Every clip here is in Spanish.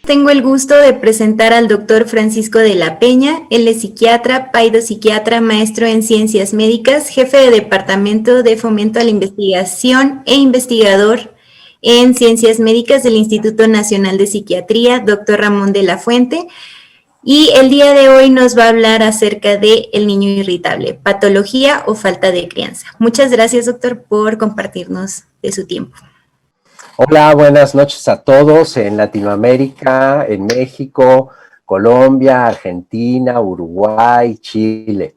Tengo el gusto de presentar al doctor Francisco de la Peña. Él es psiquiatra, paidopsiquiatra, maestro en ciencias médicas, jefe de departamento de fomento a la investigación e investigador en ciencias médicas del Instituto Nacional de Psiquiatría, doctor Ramón de la Fuente. Y el día de hoy nos va a hablar acerca de el niño irritable, patología o falta de crianza. Muchas gracias, doctor, por compartirnos de su tiempo. Hola, buenas noches a todos en Latinoamérica, en México, Colombia, Argentina, Uruguay, Chile.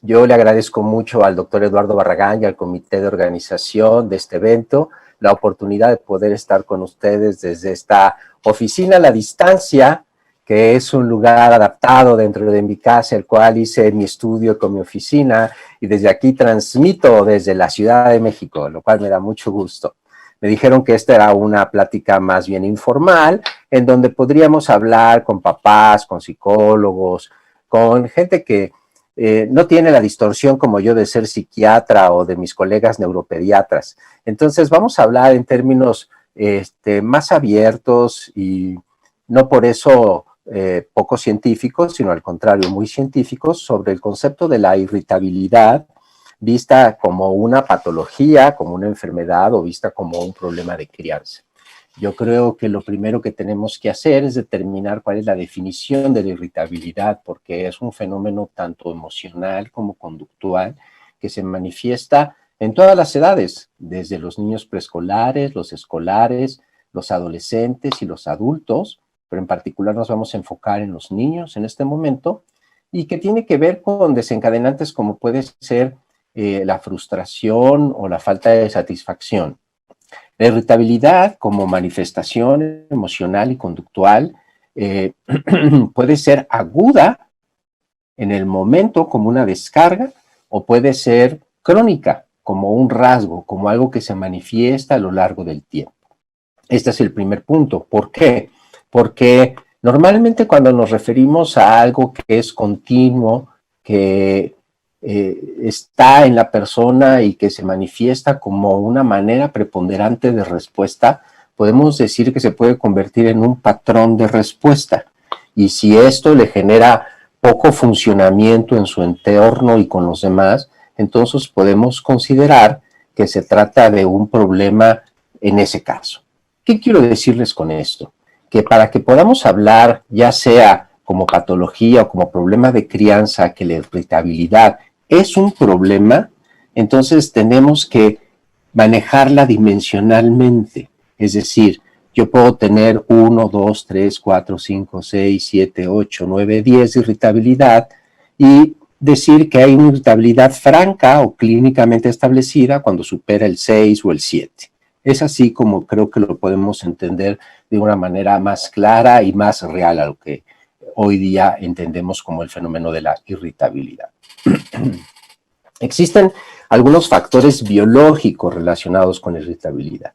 Yo le agradezco mucho al doctor Eduardo Barragán y al comité de organización de este evento la oportunidad de poder estar con ustedes desde esta oficina a la distancia, que es un lugar adaptado dentro de mi casa, el cual hice mi estudio con mi oficina, y desde aquí transmito desde la Ciudad de México, lo cual me da mucho gusto. Me dijeron que esta era una plática más bien informal, en donde podríamos hablar con papás, con psicólogos, con gente que no tiene la distorsión como yo de ser psiquiatra o de mis colegas neuropediatras. Entonces vamos a hablar en términos más abiertos y no por eso poco científicos, sino al contrario, muy científicos, sobre el concepto de la irritabilidad, vista como una patología, como una enfermedad o vista como un problema de crianza. Yo creo que lo primero que tenemos que hacer es determinar cuál es la definición de la irritabilidad, porque es un fenómeno tanto emocional como conductual que se manifiesta en todas las edades, desde los niños preescolares, los escolares, los adolescentes y los adultos, pero en particular nos vamos a enfocar en los niños en este momento, y que tiene que ver con desencadenantes como puede ser la frustración o la falta de satisfacción. La irritabilidad como manifestación emocional y conductual puede ser aguda en el momento como una descarga o puede ser crónica como un rasgo, como algo que se manifiesta a lo largo del tiempo. Este es el primer punto. ¿Por qué? Porque normalmente cuando nos referimos a algo que es continuo, que está en la persona y que se manifiesta como una manera preponderante de respuesta, podemos decir que se puede convertir en un patrón de respuesta. Y si esto le genera poco funcionamiento en su entorno y con los demás, entonces podemos considerar que se trata de un problema en ese caso. ¿Qué quiero decirles con esto? Que para que podamos hablar, ya sea como patología o como problema de crianza, que la irritabilidad es un problema, entonces tenemos que manejarla dimensionalmente. Es decir, yo puedo tener 1, 2, 3, 4, 5, 6, 7, 8, 9, 10 de irritabilidad y decir que hay una irritabilidad franca o clínicamente establecida cuando supera el 6 o el 7. Es así como creo que lo podemos entender de una manera más clara y más real a lo que hoy día entendemos como el fenómeno de la irritabilidad. Existen algunos factores biológicos relacionados con la irritabilidad.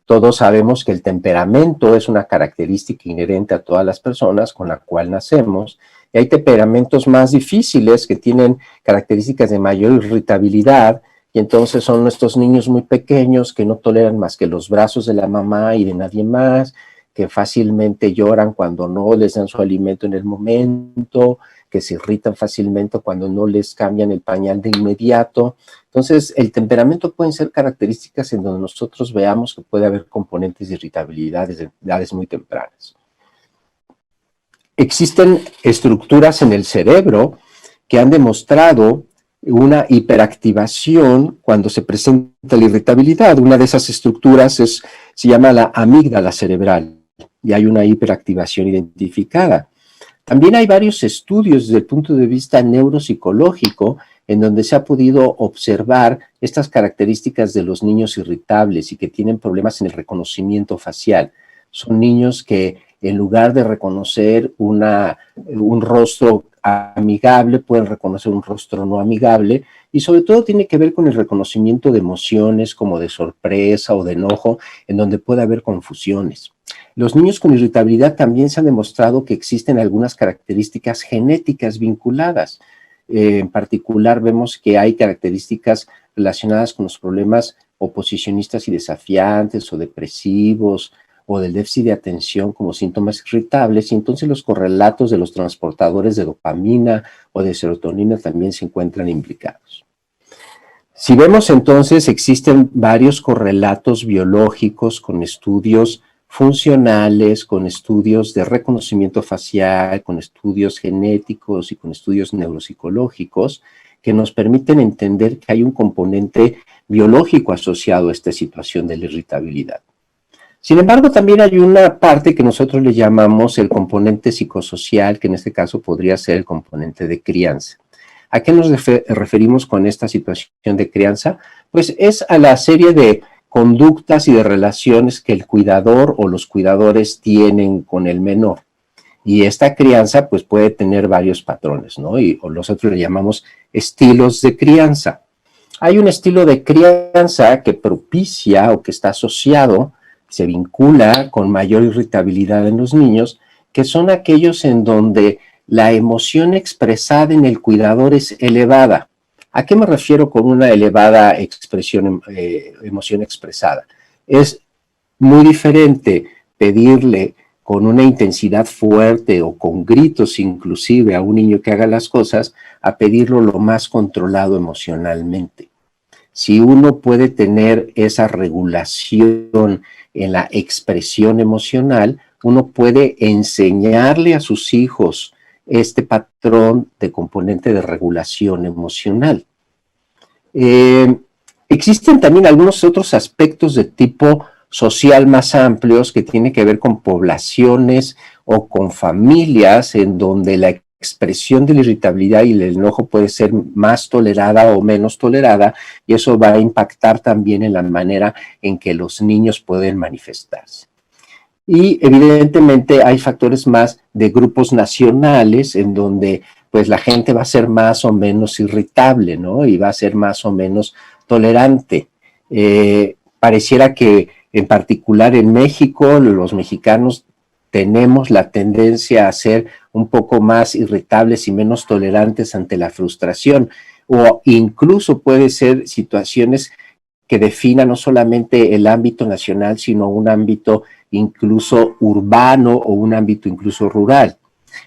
Todos sabemos que el temperamento es una característica inherente a todas las personas con la cual nacemos, y hay temperamentos más difíciles que tienen características de mayor irritabilidad, y entonces son estos niños muy pequeños que no toleran más que los brazos de la mamá y de nadie más, que fácilmente lloran cuando no les dan su alimento en el momento, que se irritan fácilmente cuando no les cambian el pañal de inmediato. Entonces, el temperamento pueden ser características en donde nosotros veamos que puede haber componentes de irritabilidad desde edades muy tempranas. Existen estructuras en el cerebro que han demostrado una hiperactivación cuando se presenta la irritabilidad. Una de esas estructuras se llama la amígdala cerebral y hay una hiperactivación identificada. También hay varios estudios desde el punto de vista neuropsicológico en donde se ha podido observar estas características de los niños irritables y que tienen problemas en el reconocimiento facial. Son niños que en lugar de reconocer un rostro amigable, pueden reconocer un rostro no amigable, y sobre todo tiene que ver con el reconocimiento de emociones como de sorpresa o de enojo, en donde puede haber confusiones. Los niños con irritabilidad también se han demostrado que existen algunas características genéticas vinculadas. En particular vemos que hay características relacionadas con los problemas oposicionistas y desafiantes o depresivos o del déficit de atención como síntomas irritables, y entonces los correlatos de los transportadores de dopamina o de serotonina también se encuentran implicados. Si vemos entonces, existen varios correlatos biológicos con estudios funcionales, con estudios de reconocimiento facial, con estudios genéticos y con estudios neuropsicológicos que nos permiten entender que hay un componente biológico asociado a esta situación de la irritabilidad. Sin embargo, también hay una parte que nosotros le llamamos el componente psicosocial, que en este caso podría ser el componente de crianza. ¿A qué nos referimos con esta situación de crianza? Pues es a la serie de conductas y de relaciones que el cuidador o los cuidadores tienen con el menor. Y esta crianza pues puede tener varios patrones, ¿no? O nosotros le llamamos estilos de crianza. Hay un estilo de crianza que propicia o que está asociado, se vincula con mayor irritabilidad en los niños, que son aquellos en donde la emoción expresada en el cuidador es elevada. ¿A qué me refiero con una elevada emoción expresada? Es muy diferente pedirle con una intensidad fuerte o con gritos inclusive a un niño que haga las cosas, a pedirlo lo más controlado emocionalmente. Si uno puede tener esa regulación en la expresión emocional, uno puede enseñarle a sus hijos este patrón de componente de regulación emocional. Existen también algunos otros aspectos de tipo social más amplios que tienen que ver con poblaciones o con familias en donde la expresión de la irritabilidad y el enojo puede ser más tolerada o menos tolerada, y eso va a impactar también en la manera en que los niños pueden manifestarse. Y evidentemente hay factores más de grupos nacionales en donde pues la gente va a ser más o menos irritable, ¿no? Y va a ser más o menos tolerante. Pareciera que en particular en México, los mexicanos tenemos la tendencia a ser un poco más irritables y menos tolerantes ante la frustración, o incluso puede ser situaciones que definan no solamente el ámbito nacional, sino un ámbito incluso urbano o un ámbito incluso rural.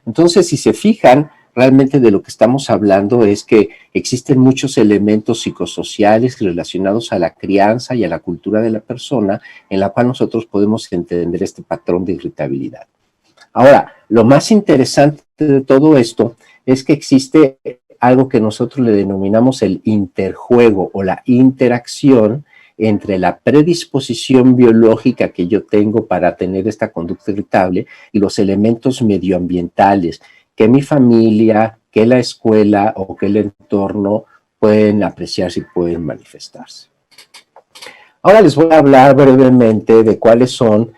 Entonces, si se fijan, realmente de lo que estamos hablando es que existen muchos elementos psicosociales relacionados a la crianza y a la cultura de la persona, en la cual nosotros podemos entender este patrón de irritabilidad. Ahora, lo más interesante de todo esto es que existe algo que nosotros le denominamos el interjuego o la interacción entre la predisposición biológica que yo tengo para tener esta conducta irritable y los elementos medioambientales que mi familia, que la escuela o que el entorno pueden apreciarse y pueden manifestarse. Ahora les voy a hablar brevemente de cuáles son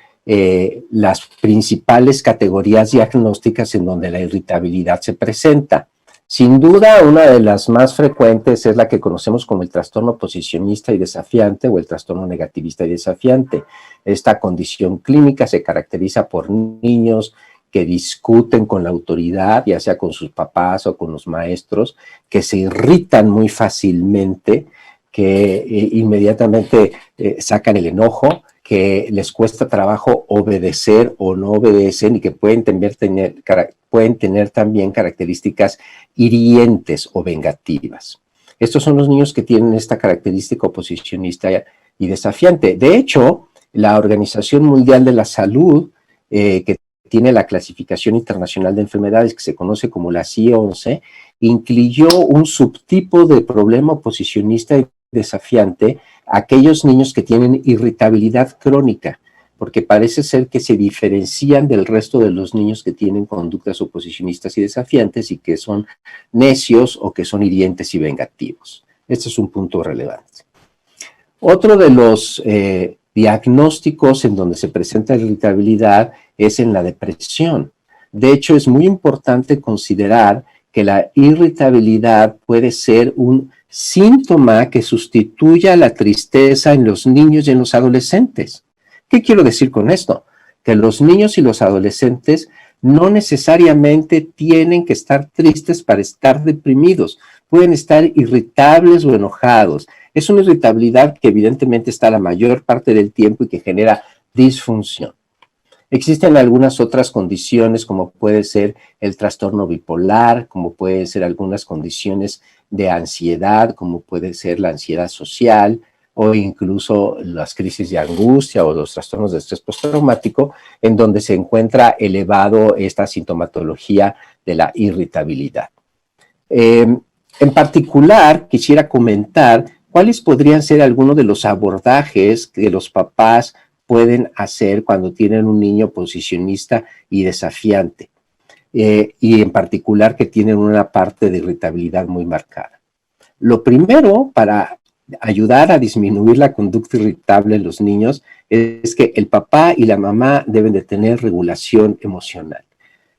las principales categorías diagnósticas en donde la irritabilidad se presenta. Sin duda, una de las más frecuentes es la que conocemos como el trastorno posicionista y desafiante o el trastorno negativista y desafiante. Esta condición clínica se caracteriza por niños que discuten con la autoridad, ya sea con sus papás o con los maestros, que se irritan muy fácilmente, que inmediatamente sacan el enojo, que les cuesta trabajo obedecer o no obedecen y que pueden tener también características hirientes o vengativas. Estos son los niños que tienen esta característica oposicionista y desafiante. De hecho, la Organización Mundial de la Salud, que tiene la clasificación internacional de enfermedades que se conoce como la CIE-11, incluyó un subtipo de problema oposicionista y desafiante a aquellos niños que tienen irritabilidad crónica, porque parece ser que se diferencian del resto de los niños que tienen conductas oposicionistas y desafiantes y que son necios o que son hirientes y vengativos. Este es un punto relevante. Otro de los diagnósticos en donde se presenta irritabilidad es en la depresión. De hecho, es muy importante considerar que la irritabilidad puede ser un síntoma que sustituya la tristeza en los niños y en los adolescentes. ¿Qué quiero decir con esto? Que los niños y los adolescentes no necesariamente tienen que estar tristes para estar deprimidos. Pueden estar irritables o enojados. Es una irritabilidad que evidentemente está la mayor parte del tiempo y que genera disfunción. Existen algunas otras condiciones, como puede ser el trastorno bipolar, como pueden ser algunas condiciones de ansiedad, como puede ser la ansiedad social, o incluso las crisis de angustia o los trastornos de estrés postraumático, en donde se encuentra elevado esta sintomatología de la irritabilidad. En particular, quisiera comentar cuáles podrían ser algunos de los abordajes que los papás pueden hacer cuando tienen un niño posicionista y desafiante, y en particular que tienen una parte de irritabilidad muy marcada. Lo primero para ayudar a disminuir la conducta irritable en los niños es que el papá y la mamá deben de tener regulación emocional.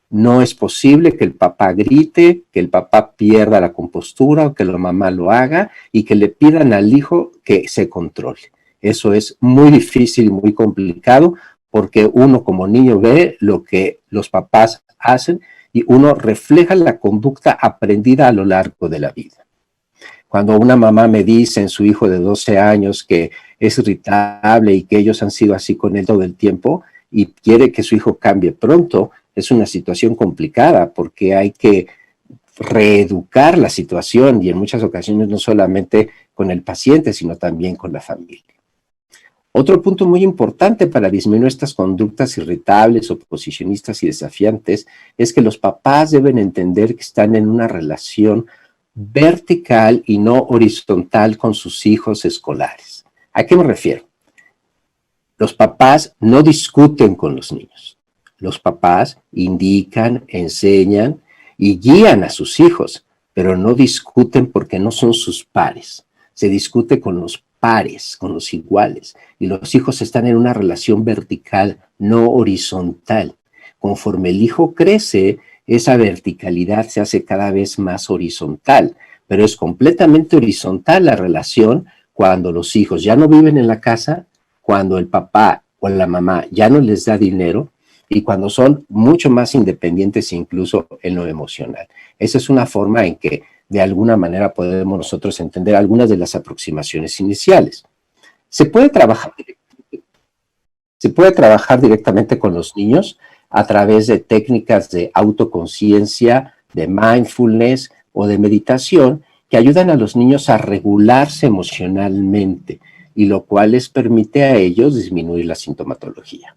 No es posible que el papá grite, que el papá pierda la compostura o que la mamá lo haga y que le pidan al hijo que se controle. Eso es muy difícil y muy complicado porque uno como niño ve lo que los papás hacen y uno refleja la conducta aprendida a lo largo de la vida. Cuando una mamá me dice en su hijo de 12 años que es irritable y que ellos han sido así con él todo el tiempo y quiere que su hijo cambie pronto, es una situación complicada porque hay que reeducar la situación y en muchas ocasiones no solamente con el paciente, sino también con la familia. Otro punto muy importante para disminuir estas conductas irritables, oposicionistas y desafiantes es que los papás deben entender que están en una relación vertical y no horizontal con sus hijos escolares. ¿A qué me refiero? Los papás no discuten con los niños. Los papás indican, enseñan y guían a sus hijos, pero no discuten porque no son sus pares. Se discute con los pares, con los iguales, y los hijos están en una relación vertical, no horizontal. Conforme el hijo crece, esa verticalidad se hace cada vez más horizontal, pero es completamente horizontal la relación cuando los hijos ya no viven en la casa, cuando el papá o la mamá ya no les da dinero y cuando son mucho más independientes incluso en lo emocional. Esa es una forma en que de alguna manera podemos nosotros entender algunas de las aproximaciones iniciales. Se puede trabajar directamente con los niños a través de técnicas de autoconciencia, de mindfulness o de meditación que ayudan a los niños a regularse emocionalmente y lo cual les permite a ellos disminuir la sintomatología.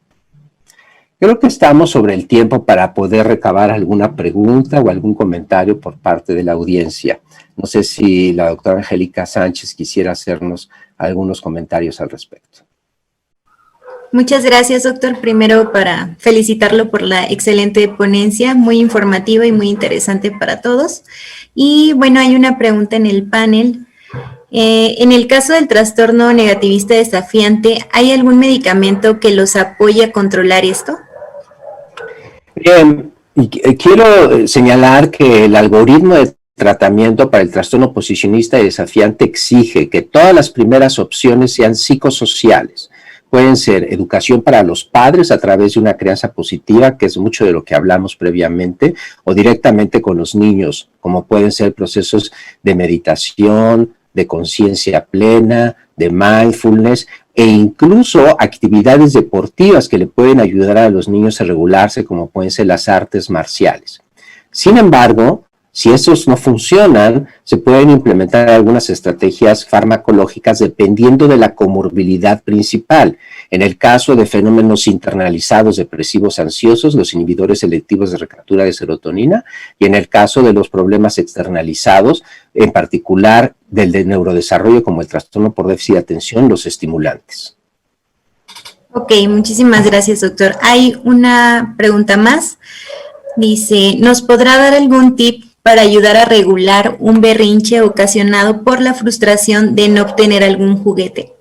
Creo que estamos sobre el tiempo para poder recabar alguna pregunta o algún comentario por parte de la audiencia. No sé si la doctora Angélica Sánchez quisiera hacernos algunos comentarios al respecto. Muchas gracias, doctor. Primero, para felicitarlo por la excelente ponencia, muy informativa y muy interesante para todos. Y bueno, hay una pregunta en el panel. En el caso del trastorno negativista desafiante, ¿hay algún medicamento que los apoye a controlar esto? Bien, y quiero señalar que el algoritmo de tratamiento para el trastorno oposicionista y desafiante exige que todas las primeras opciones sean psicosociales. Pueden ser educación para los padres a través de una crianza positiva, que es mucho de lo que hablamos previamente, o directamente con los niños, como pueden ser procesos de meditación, de conciencia plena, de mindfulness, e incluso actividades deportivas que le pueden ayudar a los niños a regularse, como pueden ser las artes marciales. Sin embargo, si esos no funcionan, se pueden implementar algunas estrategias farmacológicas dependiendo de la comorbilidad principal. En el caso de fenómenos internalizados depresivos ansiosos, los inhibidores selectivos de recaptura de serotonina, y en el caso de los problemas externalizados, en particular del de neurodesarrollo como el trastorno por déficit de atención, los estimulantes. Ok, muchísimas gracias, doctor. Hay una pregunta más. Dice, ¿nos podrá dar algún tip para ayudar a regular un berrinche ocasionado por la frustración de no obtener algún juguete?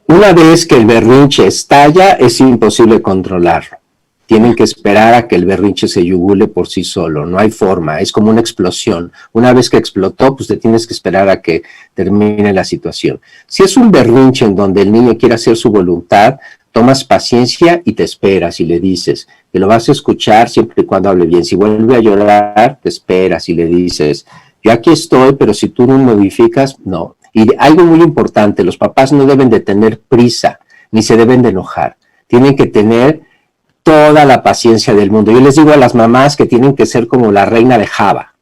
Una vez que el berrinche estalla, es imposible controlarlo. Tienen que esperar a que el berrinche se yugule por sí solo, no hay forma, es como una explosión. Una vez que explotó, pues te tienes que esperar a que termine la situación. Si es un berrinche en donde el niño quiere hacer su voluntad, tomas paciencia y te esperas y le dices que lo vas a escuchar siempre y cuando hable bien. Si vuelve a llorar, te esperas y le dices, yo aquí estoy, pero si tú no modificas, no. Y algo muy importante, los papás no deben de tener prisa, ni se deben de enojar. tienen que tener toda la paciencia del mundo. Yo les digo a las mamás que tienen que ser como la reina de Java.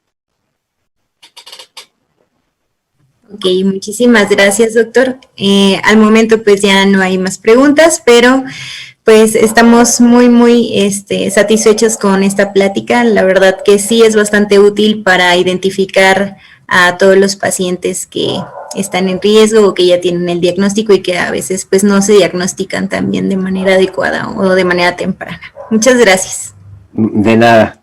Ok, muchísimas gracias, doctor. Al momento pues ya no hay más preguntas, pero pues estamos muy satisfechos con esta plática. La verdad que sí es bastante útil para identificar a todos los pacientes que están en riesgo o que ya tienen el diagnóstico y que a veces pues no se diagnostican también de manera adecuada o de manera temprana. Muchas gracias. De nada.